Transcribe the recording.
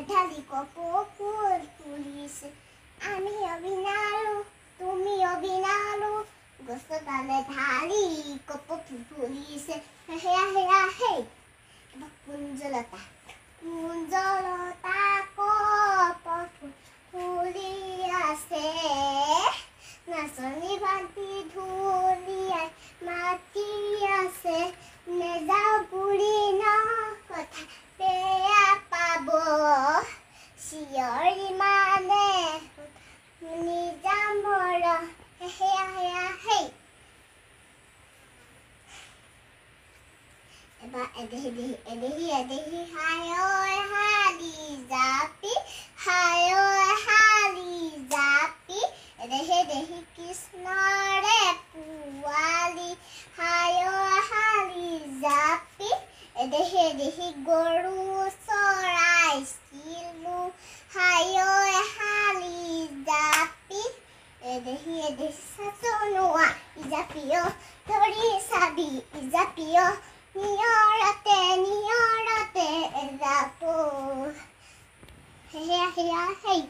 ঢালি কপকুল পুলিছে আমি অবিনালো তুমি অবিনালো গছডালে ঢালি কপকুল পুলিছে হেয়া হেয়া হেই কুঞ্জলতা কুঞ্জলতা কপকুল ফুলি আছে নাচনি বান্তি ধুলিয়াই মাতি আছে নেযাও বুঢ়ী ন কথা বেয়া পাব চিঞৰি মানে শুনি যাম বৰ হেয়া হেয়া হেই এবাৰ এদেহি হায়ৈ হালি জাপি হায়ৈ হালি জাপি এদেহি কৃষ্ণৰে পোৱালি হায়ৈ হালি জাপি এদেহি গৰু চৰাইছিলো হায়ৈ হালি জাপি এদেহি চাচনোৱা ইজাপিয় ধৰি চাবি ইজাপিয় নিয়ৰতে এজাপো হেয়া হেয়া হেই